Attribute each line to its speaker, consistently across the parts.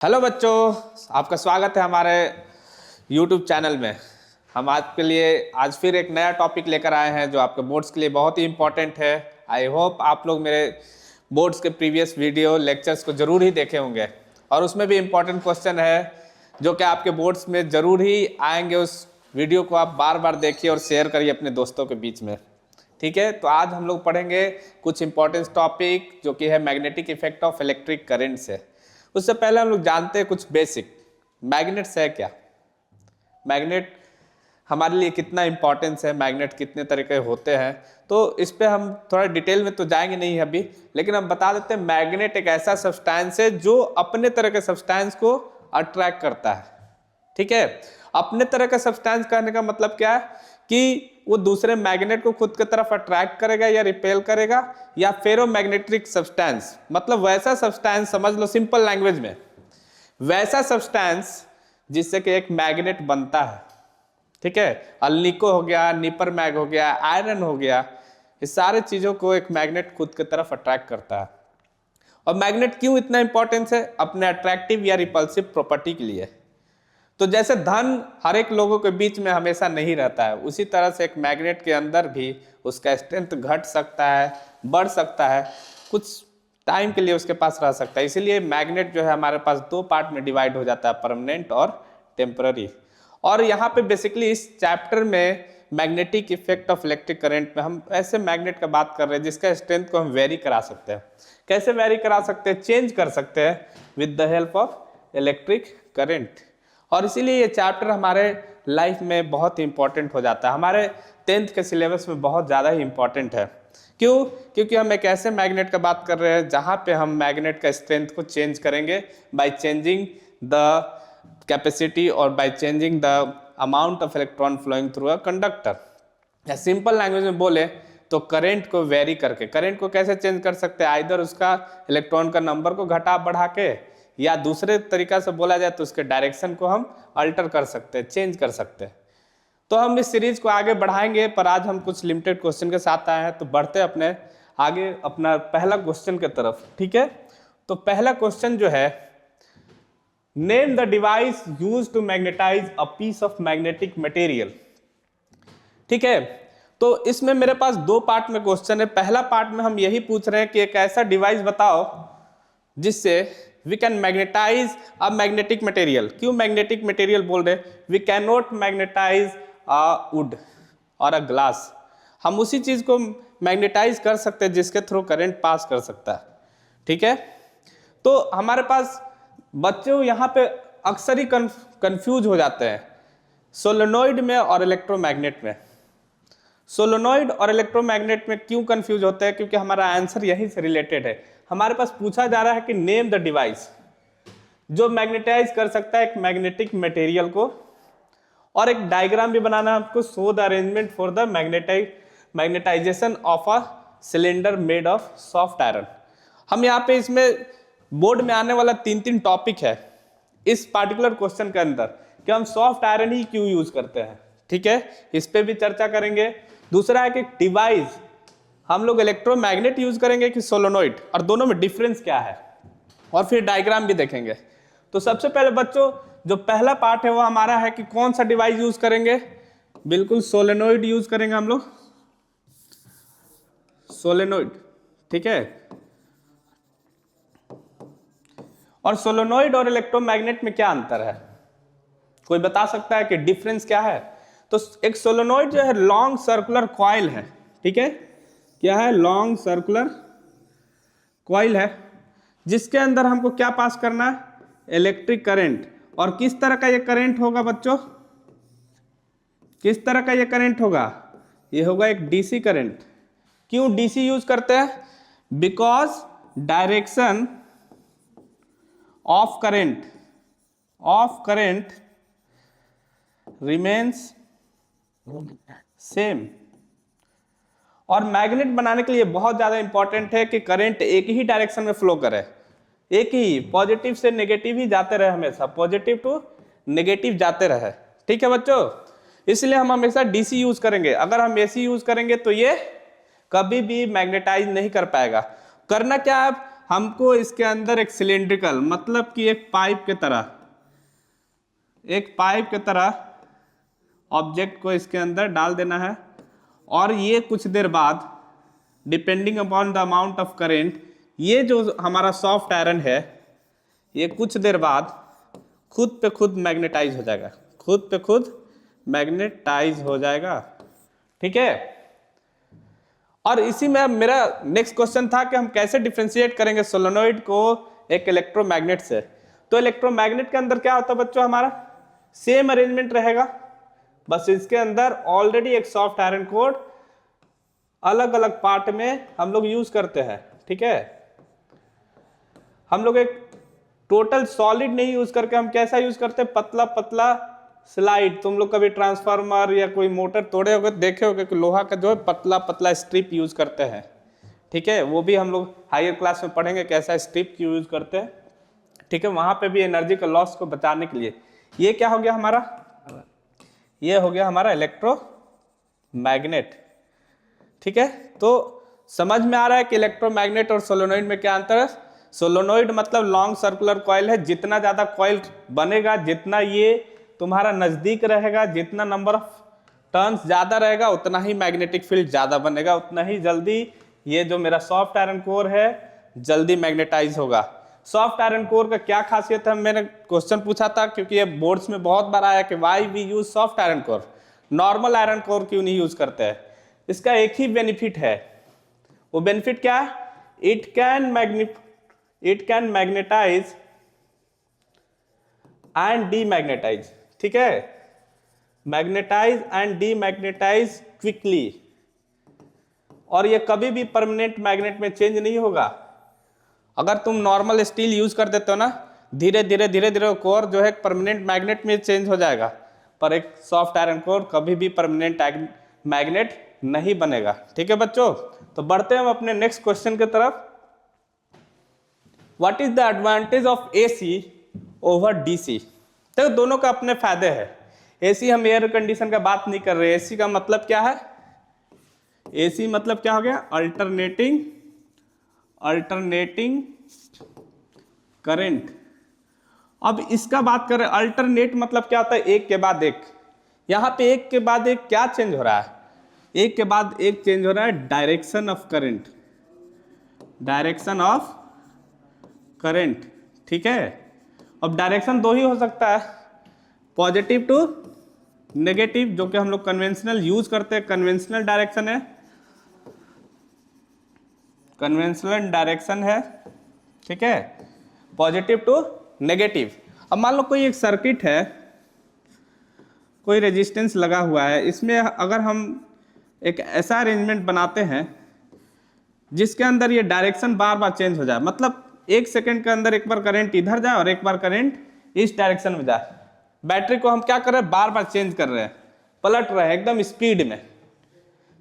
Speaker 1: Hello बच्चों, आपका स्वागत है हमारे YouTube चैनल में। हम आपके लिए आज फिर एक नया टॉपिक लेकर आए हैं जो आपके बोर्ड्स के लिए बहुत ही इम्पोर्टेंट है। आई होप आप लोग मेरे बोर्ड्स के प्रीवियस वीडियो लेक्चर्स को ज़रूर ही देखे होंगे और उसमें भी इम्पोर्टेंट क्वेश्चन है जो कि आपके बोर्ड्स में ज़रूर ही आएंगे। उस वीडियो को आप बार बार देखिए और शेयर करिए अपने दोस्तों के बीच में। ठीक है, तो आज हम लोग पढ़ेंगे कुछ इंपॉर्टेंट टॉपिक जो कि है magnetic effect of electric current से। उससे पहले हम लोग जानते हैं कुछ बेसिक मैग्नेट्स है क्या, मैग्नेट हमारे लिए कितना इंपॉर्टेंस है, मैग्नेट कितने तरह के होते हैं। तो इस पे हम थोड़ा डिटेल में तो जाएंगे नहीं अभी, लेकिन हम बता देते हैं मैग्नेट एक ऐसा सब्सटेंस है जो अपने तरह के सब्सटेंस को अट्रैक्ट करता है। ठीक है, अपने तरह का सब्सटेंस कहने का मतलब क्या है कि वो दूसरे मैग्नेट को खुद की तरफ अट्रैक्ट करेगा या रिपेल करेगा, या फेरोमैग्नेटिक सब्सटेंस मतलब वैसा सब्सटेंस, समझ लो सिंपल लैंग्वेज में, वैसा सब्सटेंस जिससे कि एक मैग्नेट बनता है। ठीक है, अल्निको हो गया, निपर मैग हो गया, आयरन हो गया, इस सारे चीजों को एक मैग्नेट खुद की तरफ अट्रैक्ट करता है। और मैग्नेट क्यों इतना इंपॉर्टेंस है? अपने अट्रैक्टिव या रिपल्सिव प्रॉपर्टी के लिए। तो जैसे धन हर एक लोगों के बीच में हमेशा नहीं रहता है, उसी तरह से एक मैग्नेट के अंदर भी उसका स्ट्रेंथ घट सकता है, बढ़ सकता है, कुछ टाइम के लिए उसके पास रह सकता है। इसीलिए मैग्नेट जो है हमारे पास दो पार्ट में डिवाइड हो जाता है, परमानेंट और टेम्पररी। और यहाँ पे बेसिकली इस चैप्टर में magnetic effect of electric current में हम ऐसे मैग्नेट का बात कर रहे हैं जिसका स्ट्रेंथ को हम वेरी करा सकते हैं। कैसे वेरी करा सकते हैं? चेंज कर सकते हैं with the help of electric current. और इसीलिए ये चैप्टर हमारे लाइफ में बहुत ही इंपॉर्टेंट हो जाता है, हमारे 10th के सिलेबस में बहुत ज़्यादा ही इंपॉर्टेंट है। क्यों? क्योंकि हम एक ऐसे मैग्नेट का बात कर रहे हैं जहाँ पे हम मैग्नेट का स्ट्रेंथ को चेंज करेंगे बाय चेंजिंग द कैपेसिटी और by changing the amount of electron flowing through a conductor. या सिंपल लैंग्वेज में बोले तो करंट को वेरी करके। करंट को कैसे चेंज कर सकते हैं? आइदर उसका इलेक्ट्रॉन का नंबर को घटा बढ़ा के, या दूसरे तरीका से बोला जाए तो उसके डायरेक्शन को हम अल्टर कर सकते हैं, चेंज कर सकते हैं। तो हम इस सीरीज को आगे बढ़ाएंगे, पर आज हम कुछ लिमिटेड क्वेश्चन के साथ आए हैं, तो बढ़ते अपने आगे अपना पहला क्वेश्चन की तरफ। ठीक है, तो पहला क्वेश्चन जो है, name the device used to magnetize a piece of magnetic material. ठीक है, तो इसमें मेरे पास दो पार्ट में क्वेश्चन है। पहला पार्ट में हम यही पूछ रहे हैं कि एक ऐसा डिवाइस बताओ जिससे we can magnetize a magnetic material. क्यों मैग्नेटिक मटेरियल बोल रहे? We can not magnetize a wood और अ ग्लास। हम उसी चीज को मैग्नेटाइज कर सकते हैं जिसके थ्रू करंट पास कर सकता है। ठीक है, तो हमारे पास बच्चों यहाँ पे अक्सर ही कंफ्यूज हो जाते हैं सोलेनॉइड में और इलेक्ट्रोमैग्नेट में। सोलेनॉइड और इलेक्ट्रोमैग्नेट में क्यों कंफ्यूज होते हैं? क्योंकि हमारा आंसर यहीं से रिलेटेड है। हमारे पास पूछा जा रहा है कि नेम द डिवाइस जो मैग्नेटाइज कर सकता है एक मैग्नेटिक मटेरियल को, और एक डायग्राम भी बनाना है आपको, show the arrangement for the magnetization of a cylinder made of soft iron. हम यहाँ पे इसमें बोर्ड में आने वाला 3 टॉपिक है इस पार्टिकुलर क्वेश्चन के अंदर कि हम सॉफ्ट आयरन ही क्यों यूज करते हैं। ठीक है, इस पे भी चर्चा करेंगे। दूसरा है कि डिवाइस हम लोग इलेक्ट्रोमैग्नेट यूज करेंगे कि सोलेनॉइड, और दोनों में डिफरेंस क्या है, और फिर डायग्राम भी देखेंगे। तो सबसे पहले बच्चों जो पहला पार्ट है वो हमारा है कि कौन सा डिवाइस यूज करेंगे। बिल्कुल सोलेनॉइड यूज करेंगे हम लोग, सोलेनॉइड। ठीक है, और सोलेनॉइड और इलेक्ट्रोमैग्नेट में क्या अंतर है? कोई बता सकता है कि डिफरेंस क्या है? तो एक सोलेनॉइड जो है लॉन्ग सर्कुलर कॉइल है। ठीक है, क्या है? लॉन्ग सर्कुलर कॉइल है जिसके अंदर हमको क्या पास करना है? Electric current. और किस तरह का ये करंट होगा बच्चों? किस तरह का ये करंट होगा? ये होगा एक डीसी करंट। क्यों डीसी यूज करते हैं? Because direction of current remains same. और मैग्नेट बनाने के लिए बहुत ज्यादा इंपॉर्टेंट है कि करंट एक ही डायरेक्शन में फ्लो करे, एक ही, पॉजिटिव से नेगेटिव ही जाते रहे, हमेशा पॉजिटिव टू नेगेटिव जाते रहे। ठीक है बच्चों, इसलिए हम हमेशा डीसी यूज करेंगे। अगर हम एसी यूज करेंगे तो ये कभी भी मैग्नेटाइज नहीं कर पाएगा। करना क्या है? हमको इसके अंदर एक सिलेंड्रिकल मतलब कि एक पाइप के तरह ऑब्जेक्ट को इसके अंदर डाल देना है, और ये कुछ देर बाद depending upon the amount of current, ये जो हमारा सॉफ्ट आयरन है ये कुछ देर बाद खुद पे खुद मैग्नेटाइज हो जाएगा, खुद पे खुद मैग्नेटाइज हो जाएगा। ठीक है, और इसी में मेरा नेक्स्ट क्वेश्चन था कि हम कैसे डिफरेंशिएट करेंगे सोलेनोइड को एक इलेक्ट्रोमैग्नेट से। तो इलेक्ट्रोमैग्नेट के अंदर क्या होता है बच्चों, हमारा सेम अरेंजमेंट रहेगा, बस इसके अंदर ऑलरेडी एक सॉफ्ट आयरन कोर अलग अलग पार्ट में हम लोग यूज करते हैं। ठीक है, हम लोग एक टोटल सॉलिड नहीं यूज करके हम कैसा यूज करते हैं, पतला पतला स्लाइड। तुम लोग कभी ट्रांसफार्मर या कोई मोटर तोड़े होगे, देखे होगे कि लोहा का जो है पतला पतला स्ट्रिप यूज करते हैं। ठीक है, वो भी हम लोग हायर क्लास में पढ़ेंगे कैसा स्ट्रिप यूज करते हैं। ठीक है, वहां पे भी एनर्जी का लॉस को बचाने के लिए। ये क्या हो गया हमारा, ये हो गया हमारा इलेक्ट्रोमैग्नेट। ठीक है, तो समझ में आ रहा है कि इलेक्ट्रोमैग्नेट और सोलेनोइड में क्या अंतर है। सोलेनोइड मतलब लॉन्ग सर्कुलर कॉइल है, जितना ज्यादा कॉइल बनेगा, जितना ये तुम्हारा नजदीक रहेगा, जितना नंबर ऑफ टर्न्स ज्यादा रहेगा, उतना ही मैग्नेटिक फील्ड ज्यादा बनेगा, उतना ही जल्दी ये जो मेरा सॉफ्ट आयरन कोर है जल्दी मैग्नेटाइज होगा। सॉफ्ट आयरन कोर का क्या खासियत है, मैंने क्वेश्चन पूछा था क्योंकि ये बोर्ड्स में बहुत बार आया कि why we use soft iron core, normal iron core क्यों नहीं यूज करते हैं। इसका एक ही बेनिफिट है, वो बेनिफिट क्या है, it can magnetize and demagnetize. ठीक है, मैग्नेटाइज एंड डीमैग्नेटाइज क्विकली, और ये कभी भी परमानेंट मैग्नेट में चेंज नहीं होगा। अगर तुम नॉर्मल स्टील यूज कर देते हो ना, धीरे धीरे कोर जो है परमानेंट मैग्नेट में चेंज हो जाएगा, पर एक सॉफ्ट आयरन कोर कभी भी परमानेंट मैग्नेट नहीं बनेगा। ठीक है बच्चों, तो बढ़ते हैं हम अपने नेक्स्ट क्वेश्चन की तरफ। What is the advantage of AC over DC. तो दोनों का अपने फायदे हैं। एसी हम एयर कंडीशन का बात नहीं कर रहे, एसी का मतलब क्या है, एसी मतलब क्या हो गया, अल्टरनेटिंग करंट। अब इसका बात करें, अल्टरनेट मतलब क्या होता है, एक के बाद एक। यहां पे एक के बाद एक क्या चेंज हो रहा है, एक के बाद एक चेंज हो रहा है direction of current, direction of current. ठीक है, अब डायरेक्शन दो ही हो सकता है, पॉजिटिव टू नेगेटिव, जो कि हम लोग कन्वेंशनल यूज करते हैं, कन्वेंशनल डायरेक्शन है, कन्वेंशनल डायरेक्शन है। ठीक है, पॉजिटिव टू नेगेटिव। अब मान लो कोई एक सर्किट है, कोई रेजिस्टेंस लगा हुआ है, इसमें अगर हम एक ऐसा अरेंजमेंट बनाते हैं जिसके अंदर ये डायरेक्शन बार बार चेंज हो जाए, मतलब एक सेकंड के अंदर एक बार करंट इधर जाए और एक बार करंट इस डायरेक्शन में जाए, बैटरी को हम क्या कर रहे हैं, बार बार चेंज कर रहे हैं, पलट रहे हैं एकदम स्पीड में,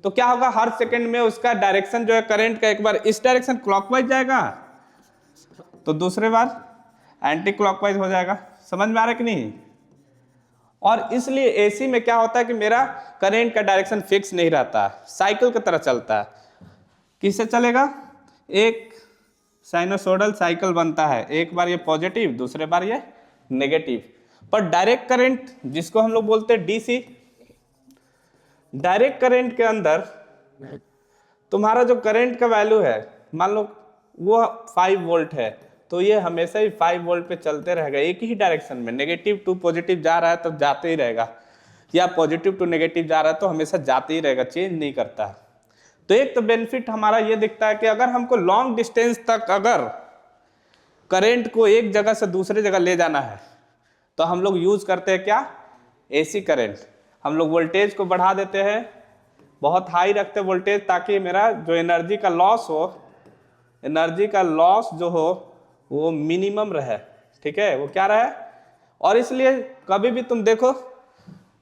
Speaker 1: तो क्या होगा, हर सेकंड में उसका डायरेक्शन जो है करंट का, एक बार इस डायरेक्शन क्लॉकवाइज जाएगा तो दूसरे बार एंटी क्लॉकवाइज हो जाएगा। समझ में आ रहा है कि नहीं। और इसलिए एसी में क्या होता है कि मेरा करंट का डायरेक्शन फिक्स नहीं रहता, साइकिल की तरह चलता है। किससे चलेगा, एक साइनोसोडल साइकिल बनता है, एक बार ये पॉजिटिव, दूसरे बार ये नेगेटिव। पर डायरेक्ट करंट जिसको हम लोग बोलते हैं डीसी, डायरेक्ट करंट के अंदर तुम्हारा जो करंट का वैल्यू है, मान लो वो 5 वोल्ट है, तो ये हमेशा ही 5 वोल्ट पे चलते रहेगा, एक ही डायरेक्शन में, नेगेटिव टू पॉजिटिव जा रहा है तो जाते ही रहेगा, या पॉजिटिव टू नेगेटिव जा रहा है तो हमेशा जाते ही रहेगा, चेंज नहीं करता है। तो एक तो बेनिफिट हमारा ये दिखता है कि अगर हमको लॉन्ग डिस्टेंस तक अगर करंट को एक जगह से दूसरे जगह ले जाना है तो हम लोग यूज करते हैं क्या, एसी करंट। हम लोग वोल्टेज को बढ़ा देते हैं, बहुत हाई रखते हैं वोल्टेज, ताकि मेरा जो एनर्जी का लॉस हो, एनर्जी का लॉस जो हो वो मिनिमम रहे। ठीक है, वो क्या रहे। और इसलिए कभी भी तुम देखो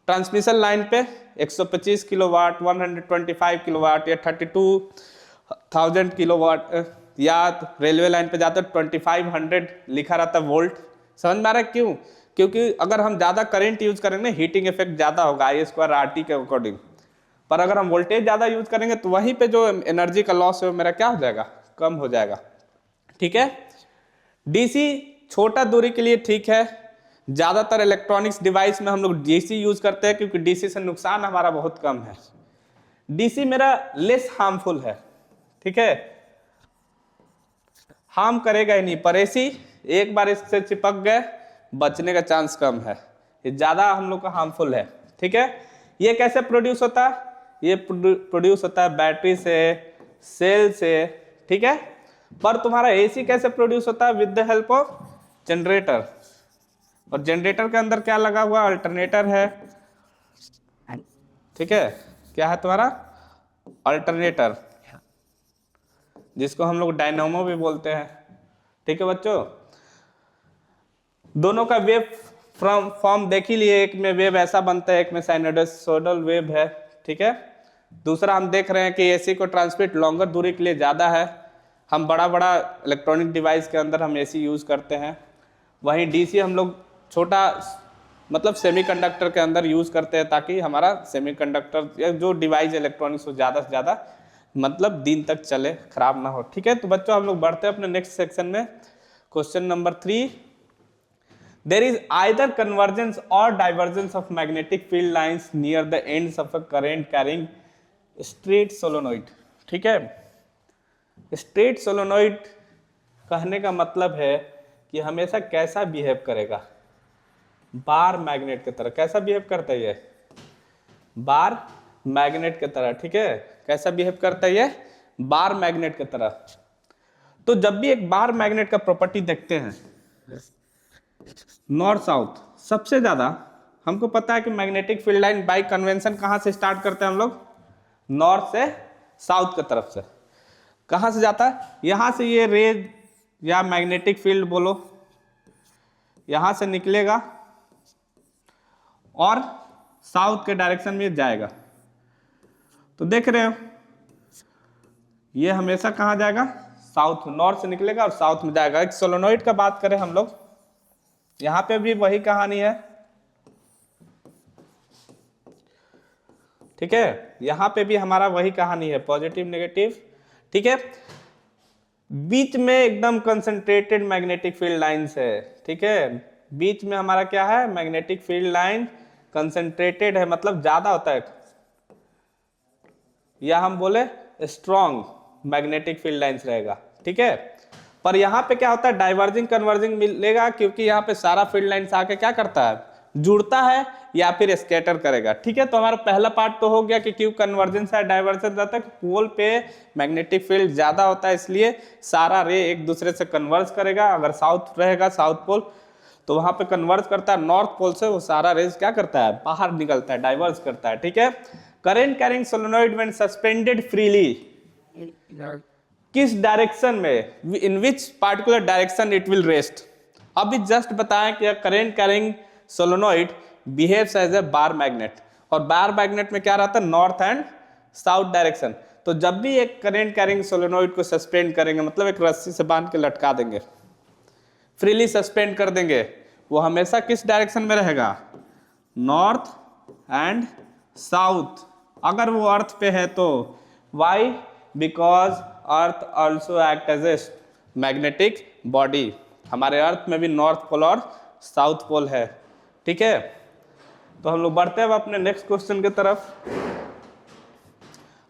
Speaker 1: ट्रांसमिशन लाइन पे 125 किलोवाट, 125 किलोवाट या 32,000 किलोवाट, या रेलवे लाइन पे जाते 2500 लिखा रहता है वोल्ट। समझ में आ रहा है क्यों, क्योंकि अगर हम ज्यादा करंट यूज करेंगे हीटिंग इफेक्ट ज्यादा होगा I2RT के अकॉर्डिंग, पर अगर हम वोल्टेज ज्यादा यूज करेंगे तो वहीं पे जो एनर्जी का लॉस है मेरा क्या हो जाएगा, कम हो जाएगा। ठीक है। डीसी छोटा दूरी के लिए ठीक है, ज्यादातर इलेक्ट्रॉनिक्स डिवाइस में हम लोग डीसी यूज करते हैं क्योंकि डीसी से नुकसान हमारा बहुत कम है। डीसी मेरा लेस हार्मफुल है, ठीक है, हार्म करेगा ही नहीं, पर एसी एक बार इससे चिपक गए बचने का चांस कम है, ये ज्यादा हम लोग का हार्मफुल है, ठीक है। ये कैसे प्रोड्यूस होता है? ये प्रोड्यूस होता है बैटरी से, सेल से, ठीक है। पर तुम्हारा एसी कैसे प्रोड्यूस होता है? With the help of generator, और जनरेटर के अंदर क्या लगा हुआ? अल्टरनेटर है, ठीक है। क्या है तुम्हारा? अल्टरनेटर, जिसको हम लोग डायनामो भी बोलते हैं, ठीक है बच्चों। दोनों का वेव फॉर्म देख ही लिए, एक में वेव ऐसा बनता है, एक में साइनोसॉइडल वेव है, ठीक है। दूसरा हम देख रहे हैं कि एसी को ट्रांसमिट लॉन्गर दूरी के लिए ज़्यादा है, हम बड़ा बड़ा इलेक्ट्रॉनिक डिवाइस के अंदर हम एसी यूज़ करते हैं। वहीं डीसी हम लोग छोटा मतलब सेमीकंडक्टर के अंदर यूज़ करते हैं, ताकि हमारा सेमीकंडक्टर या जो डिवाइस इलेक्ट्रॉनिक्स हो ज़्यादा से ज़्यादा मतलब दिन तक चले, खराब ना हो, ठीक है। तो बच्चों हम लोग बढ़ते हैं अपने नेक्स्ट सेक्शन में। Question number 3, there is either convergence और divergence of magnetic field lines near the ends of a current carrying straight solenoid, ठीक है। स्ट्रेट सोलोनॉइड कहने का मतलब है कि हमेशा कैसा बिहेव करेगा? बार मैग्नेट की तरह। कैसा बिहेव करता है ये? बार मैग्नेट की तरह, ठीक है। कैसा बिहेव करता है ये? बार मैग्नेट की तरह। तो जब भी एक बार मैग्नेट का प्रॉपर्टी देखते हैं, नॉर्थ साउथ, सबसे ज्यादा हमको पता है कि magnetic field line by convention कहां से स्टार्ट करते हैं हम लोग? नॉर्थ से साउथ की तरफ से। कहां से जाता है? यहां से ये रे या मैग्नेटिक फील्ड बोलो, यहां से निकलेगा और साउथ के डायरेक्शन में जाएगा। तो देख रहे हो ये हमेशा कहां जाएगा? साउथ, नॉर्थ से निकलेगा और साउथ में जाएगा। एक सोलोनॉइड का बात करें हम लोग, यहां पे भी वही कहानी है, ठीक है। यहां पे भी हमारा वही कहानी है, पॉजिटिव नेगेटिव, ठीक है। बीच में एकदम कंसंट्रेटेड मैग्नेटिक फील्ड लाइंस है, ठीक है। बीच में हमारा क्या है? मैग्नेटिक फील्ड लाइन कंसंट्रेटेड है, मतलब ज्यादा होता है, या हम बोले स्ट्रॉन्ग मैग्नेटिक फील्ड लाइंस रहेगा, ठीक है। पर यहाँ पे क्या होता है? डाइवर्जिंग कन्वर्जिंग मिलेगा, क्योंकि यहाँ पे सारा फील्ड लाइंस आके क्या करता है? जुड़ता है या फिर स्कैटर करेगा, ठीक है। तो हमारा पहला पार्ट तो हो गया कि क्यों कन्वर्जेंस है, डाइवर्जेंस रहता है, पोल पे मैग्नेटिक फील्ड ज्यादा होता है, इसलिए सारा रे एक दूसरे से कन्वर्ज करेगा। अगर साउथ रहेगा, साउथ पोल, तो वहां पे कन्वर्ज करता है, नॉर्थ पोल से वो सारा रेज क्या करता है? बाहर निकलता है, डाइवर्ज करता है, ठीक है। Current carrying solenoid when suspended freely, किस डायरेक्शन में, in which particular direction it will rest? अभी जस्ट बताएं कि current carrying solenoid behaves as a bar magnet, और बार मैग्नेट में क्या रहता है? North and south direction. तो जब भी एक करंट कैरिंग सोलेनॉइड को सस्पेंड करेंगे, मतलब एक रस्सी से बांध के लटका देंगे, फ्रीली सस्पेंड कर देंगे, वो हमेशा किस डायरेक्शन में रहेगा? North and south. अगर वो अर्थ पे है तो why? Because earth also act as a magnetic body. हमारे अर्थ में भी नॉर्थ पोल और साउथ पोल है, ठीक है। तो हम लोग बढ़ते हैं अब अपने नेक्स्ट क्वेश्चन की तरफ।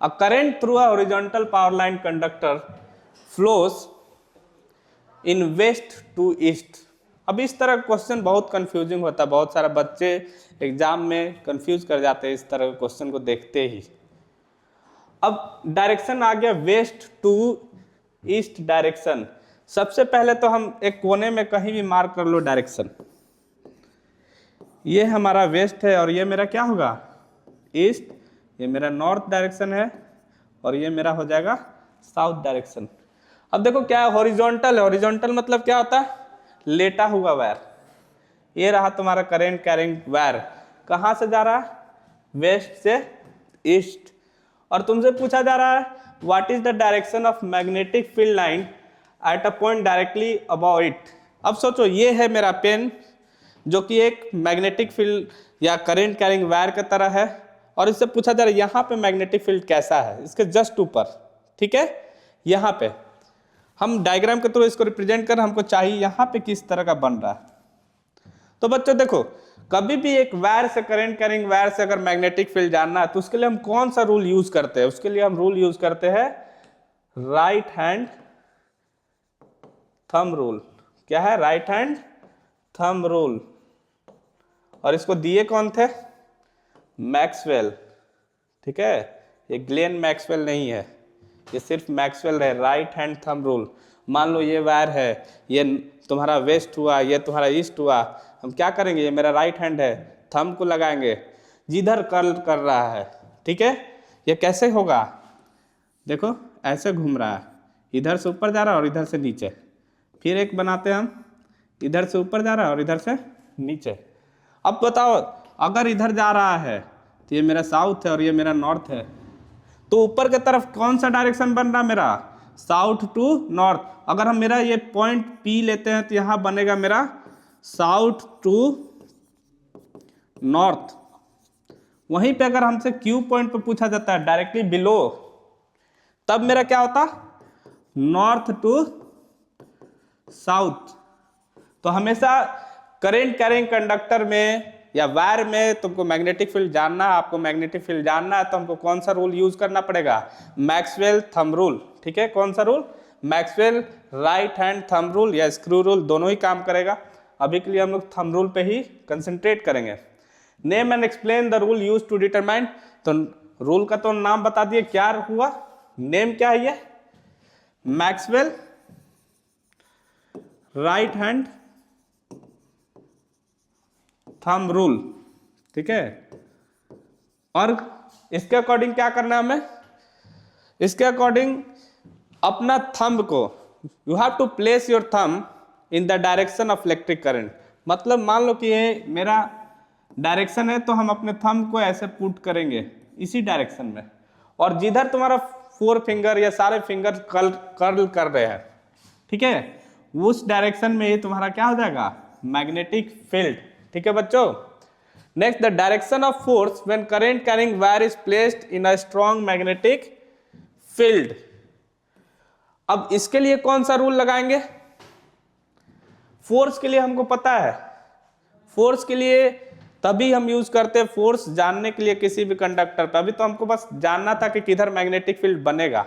Speaker 1: A current through a horizontal power line conductor flows in west to east. अब इस तरह क्वेश्चन बहुत कंफ्यूजिंग होता है, बहुत सारे बच्चे एग्जाम में कंफ्यूज कर जाते हैं इस तरह के क्वेश्चन को देखते ही। अब डायरेक्शन आ गया वेस्ट टू ईस्ट डायरेक्शन। सबसे पहले तो हम एक कोने में कहीं भी मार्क कर लो डायरेक्शन, ये हमारा वेस्ट है और ये मेरा क्या होगा? ईस्ट। ये मेरा नॉर्थ डायरेक्शन है और ये मेरा हो जाएगा साउथ डायरेक्शन। अब देखो क्या है? हॉरिजॉन्टल है। हॉरिजॉन्टल मतलब क्या होता है? लेटा हुआ वायर। ये रहा तुम्हारा करंट कैरिंग वायर, कहां से जा रहा है? वेस्ट से ईस्ट। और तुमसे पूछा जा रहा है what is the direction of magnetic field line at a point directly above it. अब सोचो, ये है मेरा पेन जो कि एक मैग्नेटिक फील्ड या करंट कैरिंग वायर की तरह है, और इससे पूछा जा रहा है यहाँ पे मैग्नेटिक फील्ड कैसा है? इसके जस्ट ऊपर, ठीक है, यहाँ पे। हम डायग्राम के थ्रू इसको रिप्रेजेंट कर, हमको चाहिए यहाँ पे किस तरह का बन रहा है। तो बच्चों देखो, कभी भी एक वायर से करंट कैरिंग वायर से अगर मैग्नेटिक फील्ड जानना है तो उसके लिए हम कौन सा रूल यूज करते हैं? उसके लिए हम रूल यूज करते हैं राइट हैंड थंब रूल। क्या है? Right hand thumb rule. और इसको दिए कौन थे? मैक्सवेल। ठीक है, ये ग्लेन मैक्सवेल नहीं है, ये सिर्फ मैक्सवेल है। Right hand thumb rule. मान लो ये वायर है, ये तुम्हारा वेस्ट हुआ, ये तुम्हारा ईस्ट हुआ, हम क्या करेंगे? ये मेरा राइट हैंड है, थंब को लगाएंगे जिधर कर्ल कर रहा है। ठीक है, ये कैसे होगा? देखो ऐसे घूम रहा है, इधर से ऊपर जा रहा है और इधर से नीचे। फिर एक बनाते हैं हम, इधर से ऊपर जा रहा है और इधर से नीचे। अब बताओ, अगर इधर जा रहा है तो ये मेरा साउथ है और ये मेरा नॉर्थ है, तो ऊपर की तरफ कौन सा डायरेक्शन बन रहा मेरा? South to north. अगर हम मेरा ये पॉइंट P लेते हैं तो यहाँ बनेगा मेरा साउथ टू नॉर्थ। वहीं पे अगर हमसे Q पॉइंट पे पूछा जाता है डायरेक्टली बिलो, तब मेरा क्या होता? North to south. तो हमेशा करंट कैरिंग कंडक्टर में या वायर में तुमको मैग्नेटिक फील्ड जानना है, आपको मैग्नेटिक फील्ड जानना है, तो हमको कौन सा रूल यूज करना पड़ेगा? Maxwell thumb rule. ठीक है, कौन सा rule? Maxwell right hand thumb rule या स्क्रू रूल, दोनों ही काम करेगा। अभी के लिए हम लोग थंब रूल पे ही कंसंट्रेट करेंगे। Name and explain the rule use to determine. तो रूल का तो नाम बता दिए, क्या हुआ? नेम क्या है? ये Maxwell right hand thumb rule. ठीक है, और इसके अकॉर्डिंग क्या करना है हमें? इसके अकॉर्डिंग अपना थंब को, you have to place your thumb in the direction of electric current. मतलब मान लो कि ये मेरा डायरेक्शन है, तो हम अपने थंब को ऐसे पुट करेंगे इसी डायरेक्शन में, और जिधर तुम्हारा 4 फिंगर या सारे फिंगर कर्ल कर रहे हैं, ठीक है, उस डायरेक्शन में ये तुम्हारा क्या हो जाएगा? Magnetic field. ठीक है बच्चों। Next, the direction of force when current carrying wire is placed in a strong magnetic field. अब इसके लिए कौन सा रूल लगाएंगे? फोर्स के लिए हमको पता है, फोर्स के लिए तभी हम यूज करते हैं, फोर्स जानने के लिए किसी भी कंडक्टर पर। अभी तो हमको बस जानना था कि किधर मैग्नेटिक फील्ड बनेगा,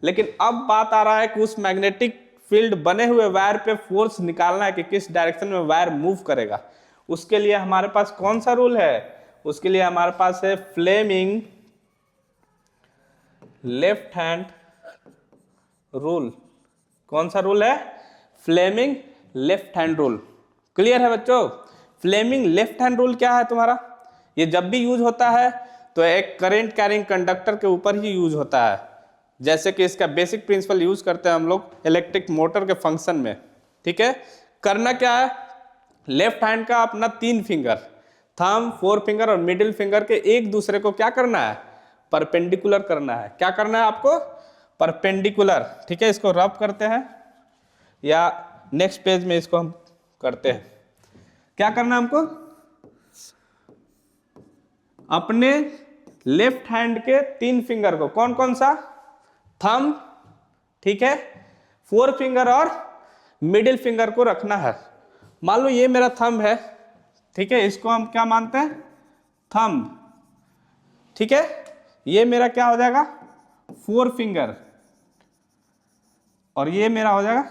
Speaker 1: लेकिन अब बात आ रहा है कि उस मैग्नेटिक फील्ड बने हुए वायर पे फोर्स निकालना है कि किस डायरेक्शन में वायर मूव करेगा। उसके लिए हमारे पास कौन सा रूल है? उसके लिए हमारे पास है फ्लेमिंग लेफ्ट हैंड रूल। कौन सा रूल है? Fleming left hand rule. Clear है बच्चों? फ्लेमिंग लेफ्ट हैंड रूल क्या है तुम्हारा? ये जब भी यूज होता है तो एक करंट कैरिंग कंडक्टर के ऊपर ही यूज होता है। जैसे कि इसका बेसिक प्रिंसिपल यूज करते हैं हम लोग इलेक्ट्रिक मोटर के फंक्शन में। ठीक है, करना क्या है? लेफ्ट हैंड का अपना 3 फिंगर, थंब, 4 फिंगर और मिडिल फिंगर के एक दूसरे को क्या करना है? परपेंडिकुलर करना है। क्या करना है आपको? परपेंडिकुलर। ठीक है, इसको रब करते हैं या नेक्स्ट पेज में इसको हम करते हैं। क्या करना है हमको? अपने लेफ्ट हैंड के 3 फिंगर को, कौन कौन सा? थंब, ठीक है, 4 फिंगर और मिडिल फिंगर को रखना है। मान लो ये मेरा थंब है, ठीक है, इसको हम क्या मानते हैं? थंब। ठीक है, ये मेरा क्या हो जाएगा? 4 फिंगर, और ये मेरा हो जाएगा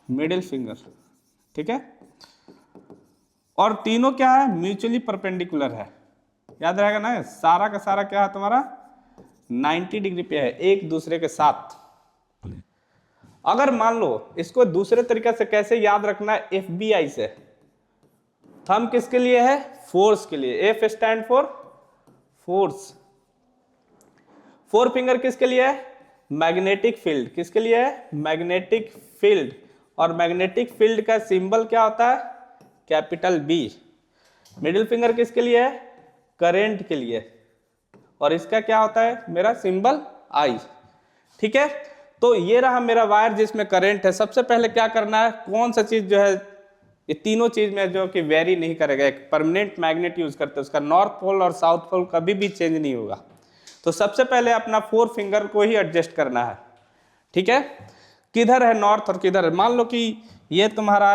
Speaker 1: मिडिल फिंगर। ठीक है, और तीनों क्या है? म्यूचुअली परपेंडिकुलर है। याद रहेगा ना, सारा का सारा क्या है तुम्हारा? 90 डिग्री पे है एक दूसरे के साथ। अगर मान लो इसको दूसरे तरीके से कैसे याद रखना है? FBI से। थंब किसके लिए है? फोर्स के लिए। F stand for force. 4 finger किसके लिए है? Magnetic field. किसके लिए है? Magnetic field. और मैग्नेटिक फील्ड का सिंबल क्या होता है? Capital B। मिडिल फिंगर किसके लिए है? करंट के लिए, और इसका क्या होता है? मेरा सिंबल I। ठीक है, तो ये रहा मेरा वायर जिसमें करंट है। सबसे पहले क्या करना है? कौन सा चीज जो है, ये तीनों चीज में जो कि वेरी नहीं करेगा, एक परमानेंट मैग्नेट यूज करते हैं, उसका नॉर्थ पोल और साउथ पोल कभी भी चेंज नहीं होगा। तो सबसे पहले अपना 4 फिंगर को ही एडजस्ट करना है। ठीक है, किधर है नॉर्थ और किधर है। मान लो कि ये तुम्हारा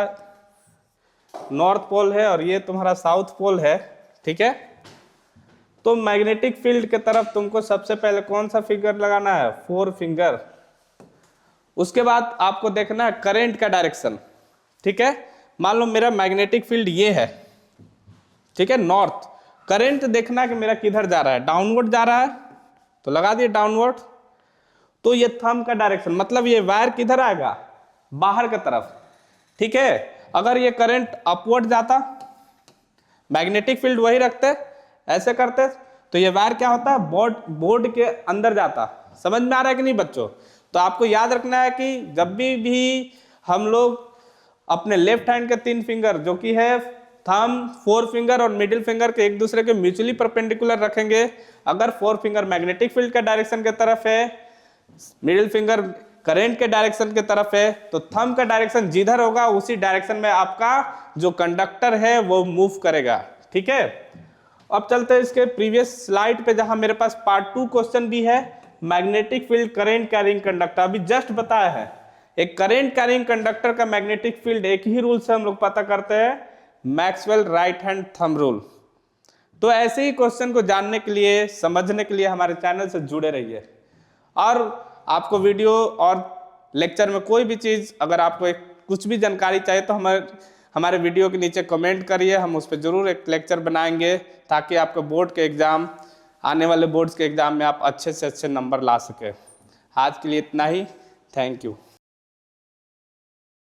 Speaker 1: नॉर्थ पोल है और ये तुम्हारा साउथ पोल है, ठीक है। तो मैग्नेटिक फील्ड के तरफ तुमको सबसे पहले कौन सा फिंगर लगाना है, 4 फिंगर। उसके बाद आपको देखना है करंट का डायरेक्शन, ठीक है। मान लो मेरा मैग्नेटिक फील्ड ये है, ठीक है, नॉर्थ। करंट देखना है कि मेरा किधर जा रहा है, डाउनवर्ड जा रहा है तो लगा दिए डाउनवर्ड। तो ये थंब का डायरेक्शन, मतलब ये वायर किधर आएगा, बाहर की तरफ, ठीक है। अगर ये करंट अपवर्ड जाता, मैग्नेटिक फील्ड वही रखते, ऐसे करते, तो ये वायर क्या होता है, बोर्ड के अंदर जाता। समझ में आ रहा है कि नहीं बच्चों। तो आपको याद रखना है कि जब भी हम लोग अपने लेफ्ट हैंड के 3 फिंगर जो कि है थंब, 4 फिंगर और मिडिल फिंगर के एक दूसरे के म्यूचुअली परपेंडिकुलर रखेंगे। अगर 4 फिंगर मैग्नेटिक फील्ड के डायरेक्शन के तरफ है, मिडिल फिंगर करंट के डायरेक्शन के तरफ है, तो थंब का डायरेक्शन जिधर होगा उसी डायरेक्शन में आपका जो कंडक्टर है वो मूव करेगा, ठीक है। अब चलते हैं इसके प्रीवियस स्लाइड पे, जहां मेरे पास पार्ट 2 क्वेश्चन भी है, magnetic field current carrying conductor. अभी जस्ट बताया है, एक करंट कैरिंग कंडक्टर का मैग्नेटिक फील्ड एक ही रूल से हम लोग पता करते हैं, Maxwell right hand thumb rule. तो ऐसे ही क्वेश्चन को जानने के लिए, समझने के लिए हमारे चैनल से जुड़े रहिए। और आपको वीडियो और लेक्चर में कोई भी चीज़, अगर आपको कुछ भी जानकारी चाहिए तो हमारे वीडियो के नीचे कमेंट करिए, हम उस पर जरूर एक लेक्चर बनाएंगे, ताकि आपके बोर्ड के एग्ज़ाम, आने वाले बोर्ड्स के एग्ज़ाम में आप अच्छे से अच्छे नंबर ला सके। आज के लिए इतना ही, थैंक यू।